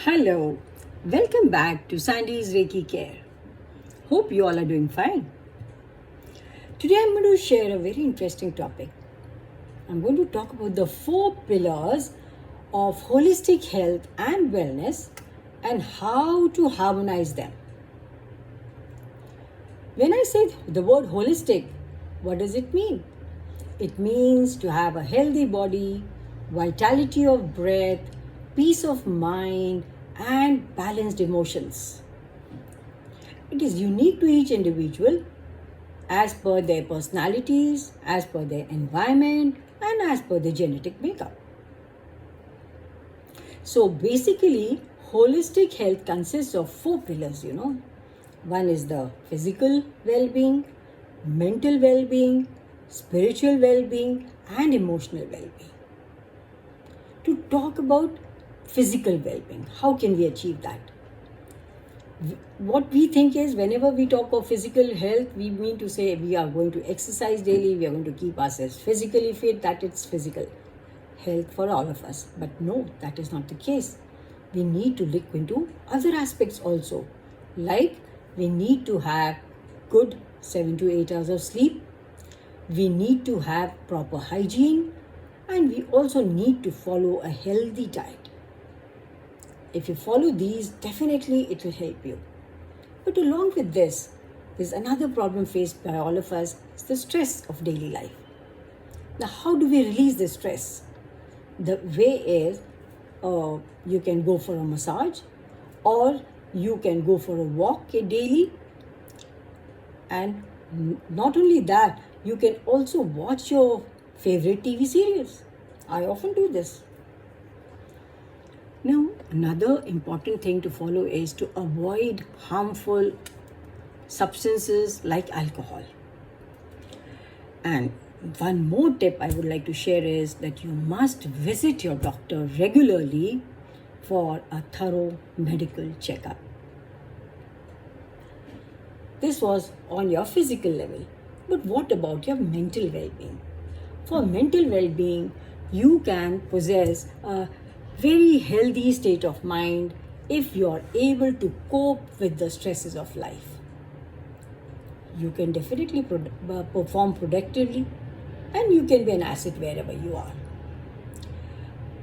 Hello, welcome back to Sandy's Reiki Care. Hope you all are doing fine. Today I'm going to share a very interesting topic. I'm going to talk about the 4 pillars of holistic health and wellness and how to harmonize them. When I say the word holistic, what does it mean? It means to have a healthy body, vitality of breath, peace of mind, and balanced emotions. It is unique to each individual as per their personalities, as per their environment, and as per their genetic makeup. So basically, holistic health consists of 4 pillars. One is the physical well-being, mental well-being, spiritual well-being, and emotional well-being. To talk about physical well-being, how can we achieve that? What we think is, whenever we talk of physical health, we mean to say we are going to exercise daily, we are going to keep ourselves physically fit, that it's physical health for all of us. But no, that is not the case. We need to look into other aspects also, like we need to have good 7 to 8 hours of sleep, we need to have proper hygiene, and we also need to follow a healthy diet. If you follow these, definitely it will help you. But along with this, there's another problem faced by all of us, is the stress of daily life. Now, how do we release the stress? The way is, you can go for a massage, or you can go for a walk daily, and not only that, you can also watch your favorite TV series. I often do this. Now, another important thing to follow is to avoid harmful substances like alcohol. And one more tip I would like to share is that you must visit your doctor regularly for a thorough medical checkup. This was on your physical level. But what about your mental well-being? For mental well-being, you can possess a very healthy state of mind if you are able to cope with the stresses of life. You can definitely perform productively, and you can be an asset wherever you are.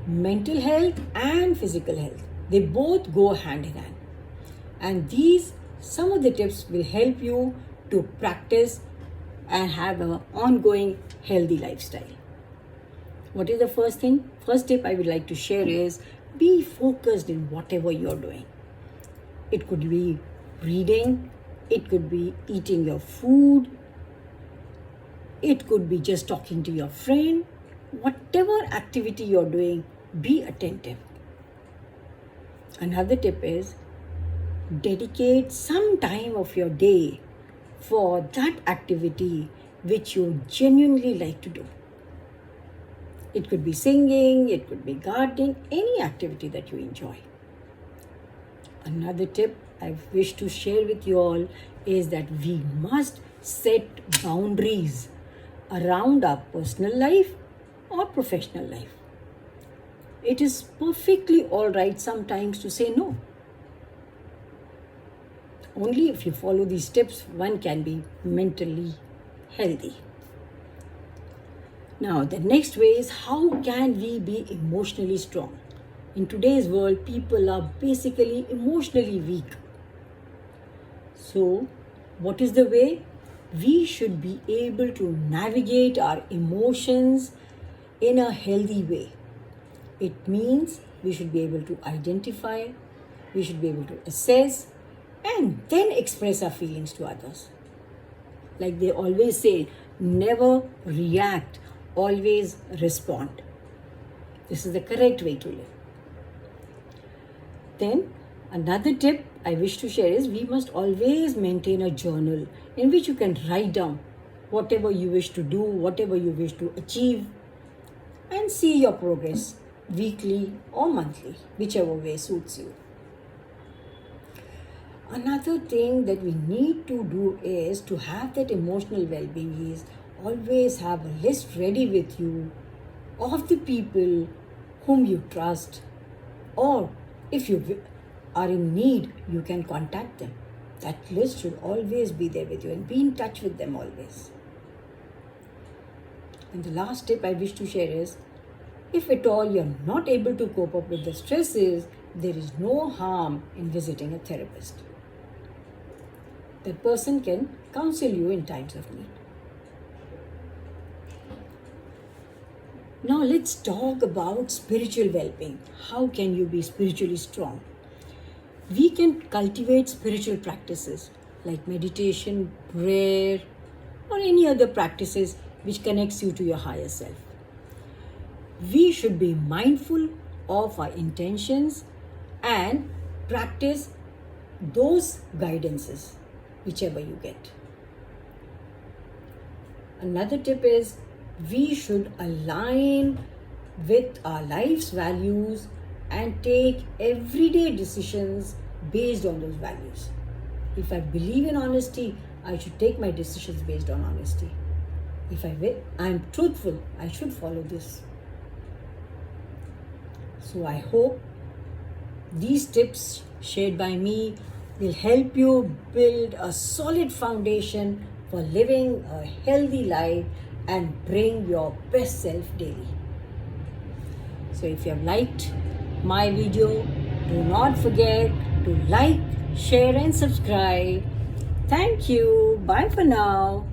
Mental health and physical health, they both go hand in hand. And some of the tips will help you to practice and have an ongoing healthy lifestyle. What is the first thing? First tip I would like to share is be focused in whatever you're doing. It could be reading, it could be eating your food, it could be just talking to your friend. Whatever activity you're doing, be attentive. Another tip is dedicate some time of your day for that activity which you genuinely like to do. It could be singing, it could be gardening, any activity that you enjoy. Another tip I wish to share with you all is that we must set boundaries around our personal life or professional life. It is perfectly all right sometimes to say no. Only if you follow these tips, one can be mentally healthy. Now, the next way is, how can we be emotionally strong? In today's world, people are basically emotionally weak. So, what is the way? We should be able to navigate our emotions in a healthy way. It means we should be able to identify, we should be able to assess, and then express our feelings to others. Like they always say, never react, always respond. This is the correct way to live. Then, another tip I wish to share is we must always maintain a journal in which you can write down whatever you wish to do, whatever you wish to achieve, and see your progress weekly or monthly, whichever way suits you. Another thing that we need to do is to have that emotional well-being is always have a list ready with you of the people whom you trust, or if you are in need, you can contact them. That list should always be there with you, and be in touch with them always. And the last tip I wish to share is, if at all you're not able to cope up with the stresses, there is no harm in visiting a therapist. That person can counsel you in times of need. Now let's talk about spiritual well-being. How can you be spiritually strong? We can cultivate spiritual practices like meditation, prayer, or any other practices which connects you to your higher self. We should be mindful of our intentions and practice those guidances, whichever you get. Another tip is, we should align with our life's values and take everyday decisions based on those values. If I believe in honesty, I should take my decisions based on honesty. If I'm truthful, I should follow this. So I hope these tips shared by me will help you build a solid foundation for living a healthy life and bring your best self daily. So if you have liked my video, do not forget to like, share and subscribe. Thank you. Bye for now.